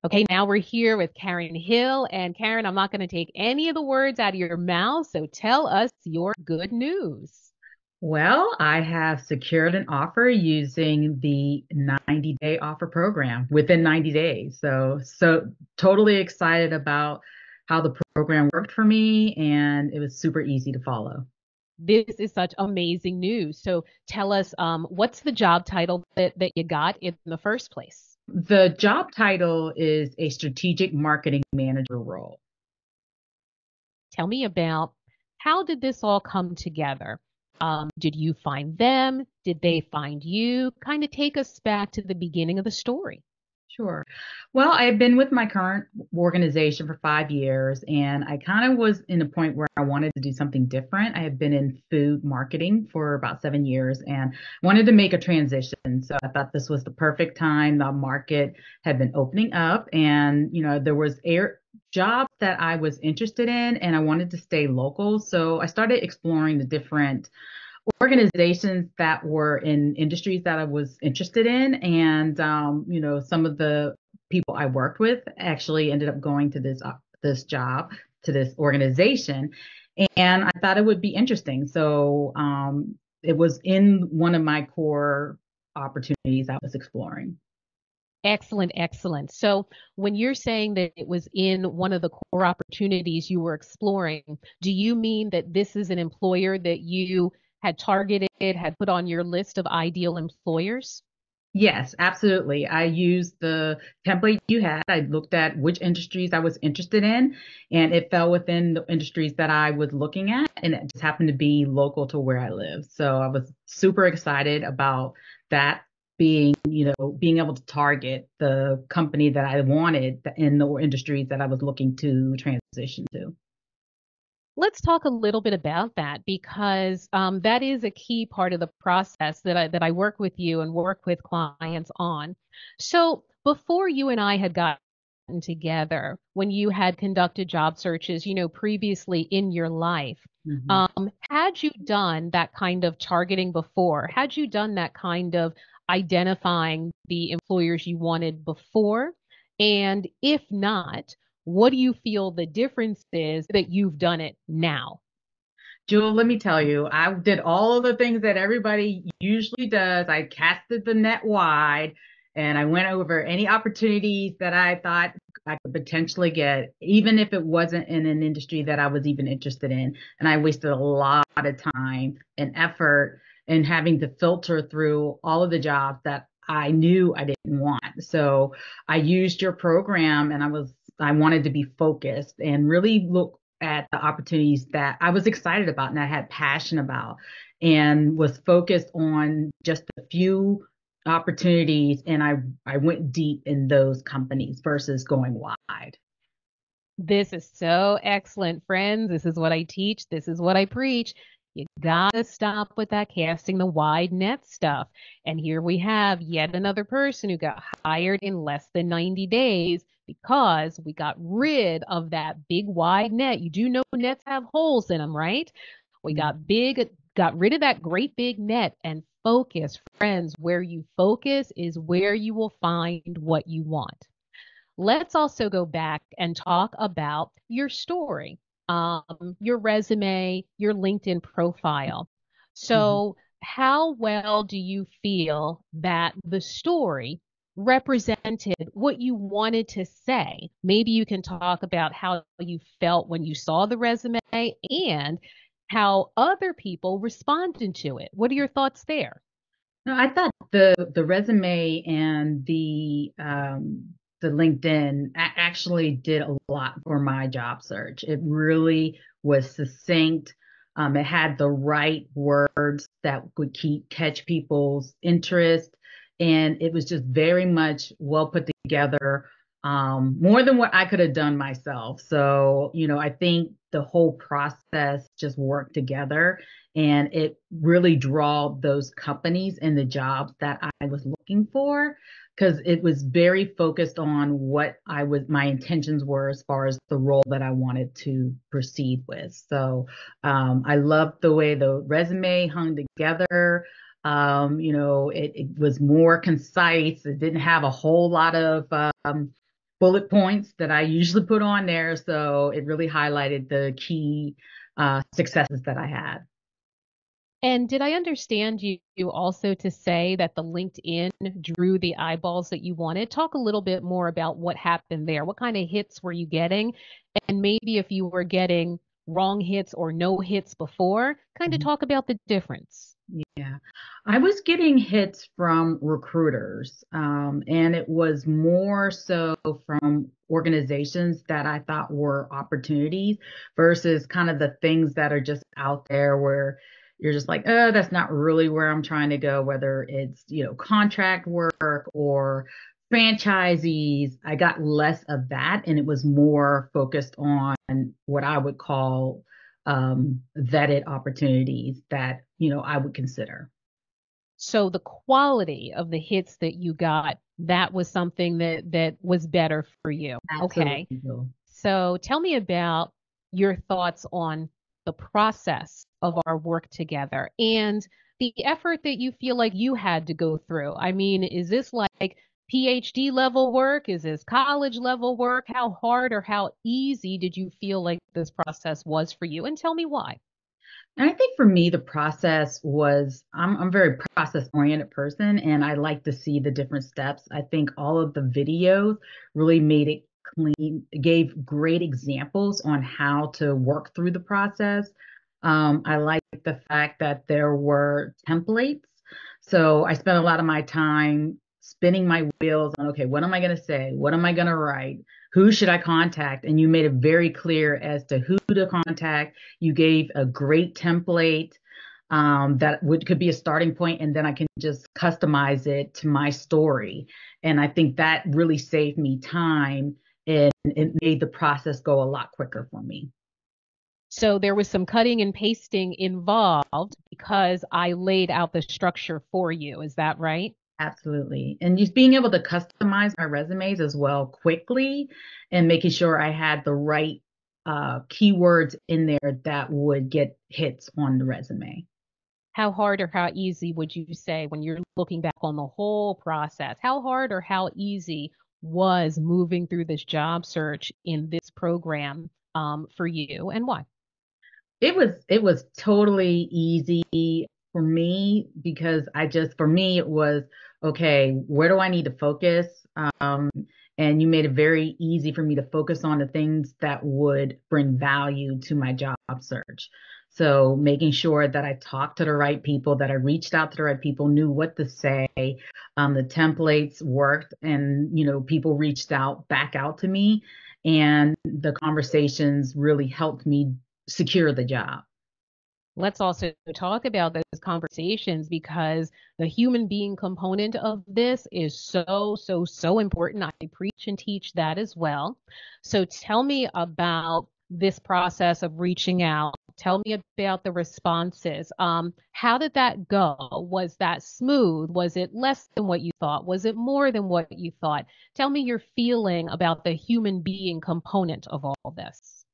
Okay, now we're here with Karen Hill. And Karen, I'm not going to take any of the words out of your mouth, so tell us your good news. Well, I have secured an offer using the 90-day offer program within 90 days. So totally excited about how the program worked for me, and it was super easy to follow. This is such amazing news. So tell us, what's the job title that you got in the first place? The job title is a strategic marketing manager role. Tell me about how did this all come together? Did you find them? Did they find you? Kind of take us back to the beginning of the story. Sure. Well, I've been with my current organization for 5 years, and I kind of was in a point where I wanted to do something different. I have been in food marketing for about 7 years and wanted to make a transition. So I thought this was the perfect time. The market had been opening up, and there was air jobs that I was interested in, and I wanted to stay local. So I started exploring the different organizations that were in industries that I was interested in. And, some of the people I worked with actually ended up going to this job, to this organization. And I thought it would be interesting. So it was in one of my core opportunities I was exploring. Excellent, excellent. So when you're saying that it was in one of the core opportunities you were exploring, do you mean that this is an employer that you had targeted, had put on your list of ideal employers? Yes, absolutely. I used the template you had. I looked at which industries I was interested in, and it fell within the industries that I was looking at, and it just happened to be local to where I live. So I was super excited about that being able to target the company that I wanted in the industries that I was looking to transition to. Let's talk a little bit about that because that is a key part of the process that I work with you and work with clients on. So before you and I had gotten together, when you had conducted job searches, previously in your life, Mhm. had you done that kind of targeting before? Had you done that kind of identifying the employers you wanted before? And if not, what do you feel the difference is that you've done it now? Jewel, let me tell you, I did all of the things that everybody usually does. I casted the net wide and I went over any opportunities that I thought I could potentially get, even if it wasn't in an industry that I was even interested in. And I wasted a lot of time and effort in having to filter through all of the jobs that I knew I didn't want. So I used your program and I wanted to be focused and really look at the opportunities that I was excited about and I had passion about and was focused on just a few opportunities, and I went deep in those companies versus going wide. This is so excellent, friends. This is what I teach. This is what I preach. You gotta stop with that casting the wide net stuff. And here we have yet another person who got hired in less than 90 days because we got rid of that big wide net. You do know nets have holes in them, right? We got rid of that great big net and focus, friends. Where you focus is where you will find what you want. Let's also go back and talk about your story, your resume, your LinkedIn profile. Mhm. So, how well do you feel that the story represented what you wanted to say? Maybe you can talk about how you felt when you saw the resume and how other people responded to it. What are your thoughts there? No, I thought the resume and the LinkedIn actually did a lot for my job search. It really was succinct. It had the right words that would keep catch people's interest, and it was just very much well put together, more than what I could have done myself. So, I think the whole process just worked together and it really draw those companies and the jobs that I was looking for because it was very focused on what my intentions were as far as the role that I wanted to proceed with. So I loved the way the resume hung together. It was more concise. It didn't have a whole lot of bullet points that I usually put on there. So it really highlighted the key successes that I had. And did I understand you also to say that the LinkedIn drew the eyeballs that you wanted? Talk a little bit more about what happened there. What kind of hits were you getting? And maybe if you were getting wrong hits or no hits before, kind of Mhm. talk about the difference. Yeah, I was getting hits from recruiters, and it was more so from organizations that I thought were opportunities versus kind of the things that are just out there where you're just like, oh, that's not really where I'm trying to go, whether it's, contract work or franchisees. I got less of that, and it was more focused on what I would call vetted opportunities that, I would consider. So the quality of the hits that you got, that was something that was better for you. Okay. Absolutely. Will. So tell me about your thoughts on the process of our work together and the effort that you feel like you had to go through. I mean, is this like PhD level work? Is this college level work? How hard or how easy did you feel like this process was for you? And tell me why. And I think for me, the process was, I'm a very process oriented person and I like to see the different steps. I think all of the videos really made it clean, gave great examples on how to work through the process. I like the fact that there were templates. So I spent a lot of my time spinning my wheels on, okay, what am I going to say? What am I going to write? Who should I contact? And you made it very clear as to who to contact. You gave a great template that could be a starting point, and then I can just customize it to my story. And I think that really saved me time, and it made the process go a lot quicker for me. So there was some cutting and pasting involved because I laid out the structure for you. Is that right? Absolutely. And just being able to customize my resumes as well quickly and making sure I had the right keywords in there that would get hits on the resume. How hard or how easy would you say when you're looking back on the whole process? How hard or how easy was moving through this job search in this program for you and why? It was totally easy for me because for me it was okay, where do I need to focus? Um, and you made it very easy for me to focus on the things that would bring value to my job search. So making sure that I talked to the right people, that I reached out to the right people, knew what to say. The templates worked, and people reached out back out to me, and the conversations really helped me secure the job. Let's also talk about those conversations because the human being component of this is so, so, so important. I preach and teach that as well. So tell me about this process of reaching out. Tell me about the responses. How did that go? Was that smooth? Was it less than what you thought? Was it more than what you thought? Tell me your feeling about the human being component of all this.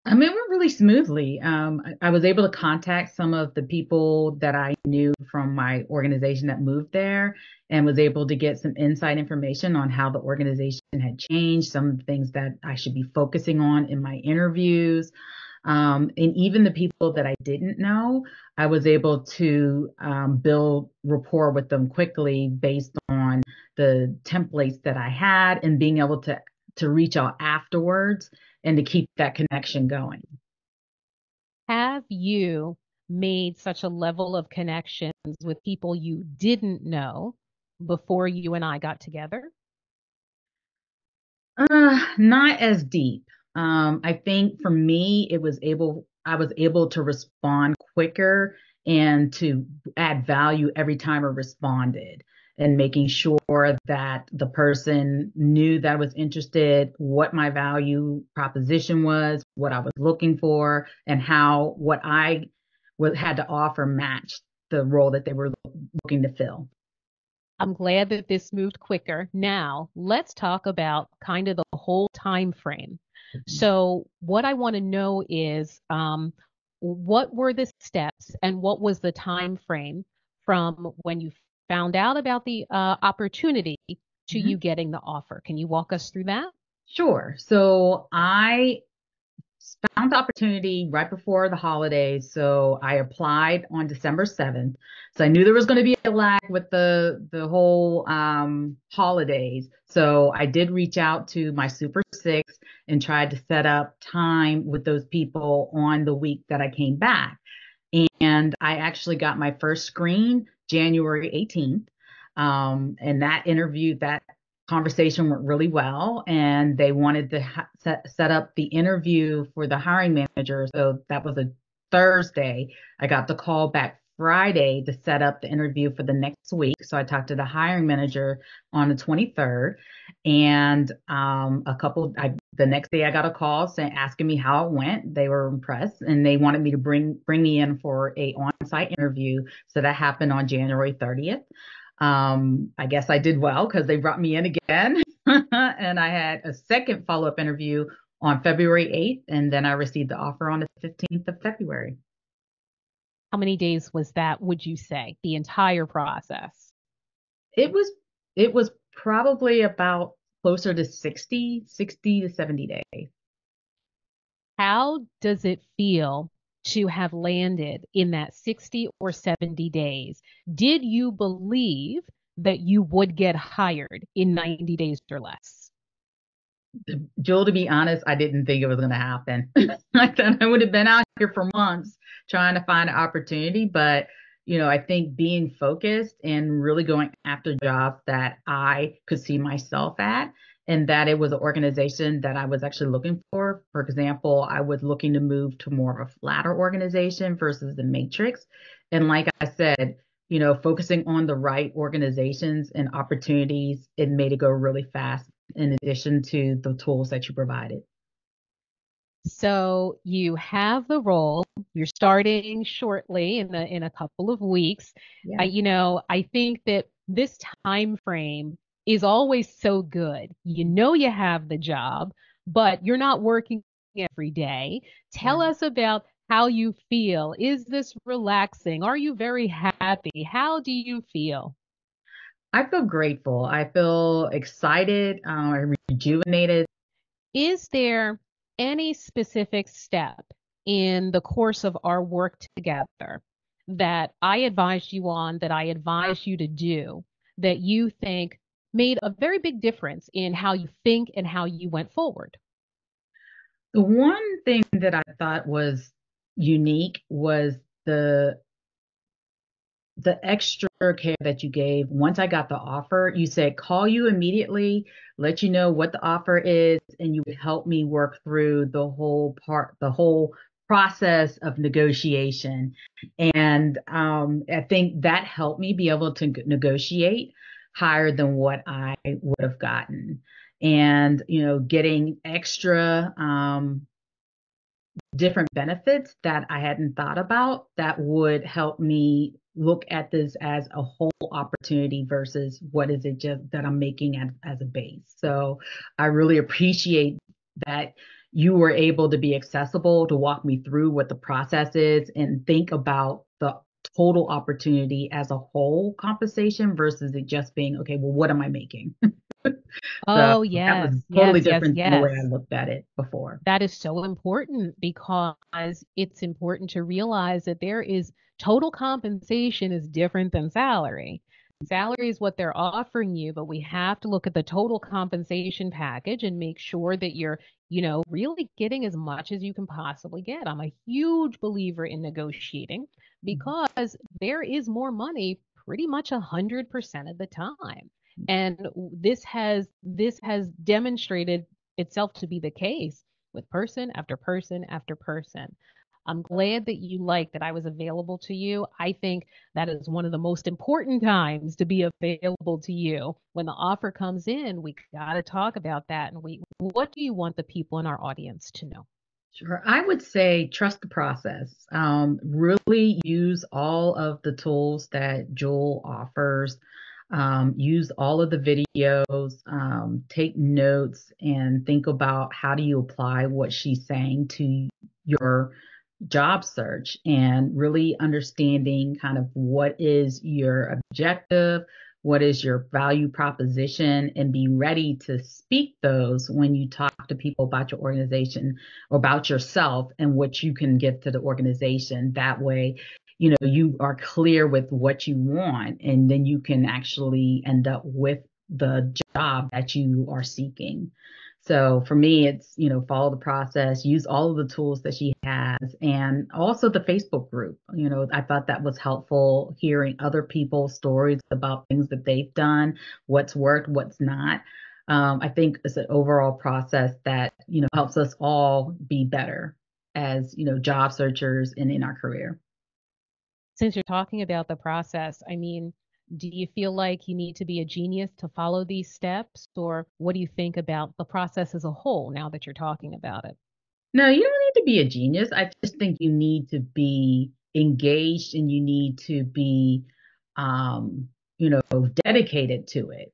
I mean, it went really smoothly. I was able to contact some of the people that I knew from my organization that moved there and was able to get some inside information on how the organization had changed, some of the things that I should be focusing on in my interviews. And even the people that I didn't know, I was able to build rapport with them quickly based on the templates that I had and being able to reach out afterwards and to keep that connection going. Have you made such a level of connections with people you didn't know before you and I got together? Not as deep. I think for me, I was able to respond quicker and to add value every time I responded and making sure that the person knew that I was interested, what my value proposition was, what I was looking for, and how what I had to offer matched the role that they were looking to fill. I'm glad that this moved quicker. Now, let's talk about kind of the whole time frame. So, what I want to know is what were the steps and what was the time frame from when you found out about the opportunity to Mhm. you getting the offer? Can you walk us through that? Sure. So I found the opportunity right before the holidays. So I applied on December 7th. So I knew there was going to be a lag with the whole holidays. So I did reach out to my Super Six and tried to set up time with those people on the week that I came back. And I actually got my first screen January 18th. And that conversation went really well. And they wanted to set up the interview for the hiring manager. So that was a Thursday. I got the call back Friday to set up the interview for the next week. So I talked to the hiring manager on the 23rd. And the next day I got a call saying asking me how it went. They were impressed and they wanted me to bring me in for a on-site interview. So that happened on January 30th. I guess I did well because they brought me in again. And I had a second follow-up interview on February 8th, and then I received the offer on the 15th of February. How many days was that, would you say, the entire process? It was it was probably about closer to 60 to 70 days. How does it feel to have landed in that 60 or 70 days? Did you believe that you would get hired in 90 days or less? Joel, to be honest, I didn't think it was going to happen. I thought I would have been out here for months trying to find an opportunity. But, I think being focused and really going after jobs that I could see myself at and that it was an organization that I was actually looking for. For example, I was looking to move to more of a flatter organization versus the matrix. And like I said, focusing on the right organizations and opportunities, it made it go really fast in addition to the tools that you provided. So you have the role. You're starting shortly in a couple of weeks. Yeah. I think that this time frame is always so good. You know you have the job, but you're not working every day. Tell Right. us about how you feel. Is this relaxing? Are you very happy? How do you feel? I feel grateful. I feel excited, rejuvenated. Is there any specific step in the course of our work together that I advised you on, that I advised you to do, that you think made a very big difference in how you think and how you went forward? The one thing that I thought was unique was the extra care that you gave. Once I got the offer, you said call you immediately, let you know what the offer is, and you would help me work through the whole process of negotiation. And I think that helped me be able to negotiate higher than what I would have gotten. And, getting extra different benefits that I hadn't thought about that would help me look at this as a whole opportunity versus what is it just that I'm making as a base. So I really appreciate that you were able to be accessible to walk me through what the process is and think about the total opportunity as a whole compensation versus it just being, okay, well, what am I making? So Oh, that was yes, totally yes, yes, different than the way I yes. looked at it before. That is so important because it's important to realize that there is total compensation is different than salary. Salary is what they're offering you, but we have to look at the total compensation package and make sure that you're, really getting as much as you can possibly get. I'm a huge believer in negotiating because there is more money pretty much 100% of the time. And this has demonstrated itself to be the case with person after person after person. I'm glad that you like that I was available to you. I think that is one of the most important times to be available to you. When the offer comes in, we got to talk about that. And what do you want the people in our audience to know? Sure. I would say trust the process. Really use all of the tools that Joel offers. Use all of the videos. Take notes and think about how do you apply what she's saying to your job search and really understanding kind of what is your objective, what is your value proposition, and be ready to speak those when you talk to people about your organization or about yourself and what you can give to the organization. That way, you are clear with what you want, and then you can actually end up with the job that you are seeking. So for me, it's, follow the process, use all of the tools that she has, and also the Facebook group. I thought that was helpful, hearing other people's stories about things that they've done, what's worked, what's not. I think it's an overall process that, helps us all be better as, job searchers and in our career. Since you're talking about the process, I mean, do you feel like you need to be a genius to follow these steps, or what do you think about the process as a whole now that you're talking about it? No, you don't need to be a genius. I just think you need to be engaged, and you need to be, um, dedicated to it.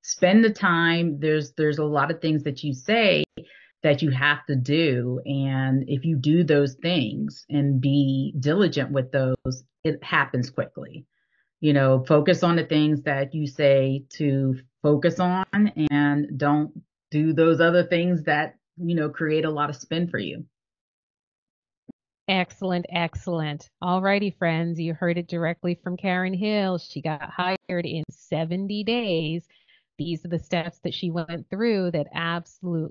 Spend the time. There's a lot of things that you say that you have to do. And if you do those things and be diligent with those, it happens quickly. Focus on the things that you say to focus on, and don't do those other things that, create a lot of spin for you. Excellent, excellent. All righty, friends, you heard it directly from Karen Hill. She got hired in 70 days. These are the steps that she went through that absolutely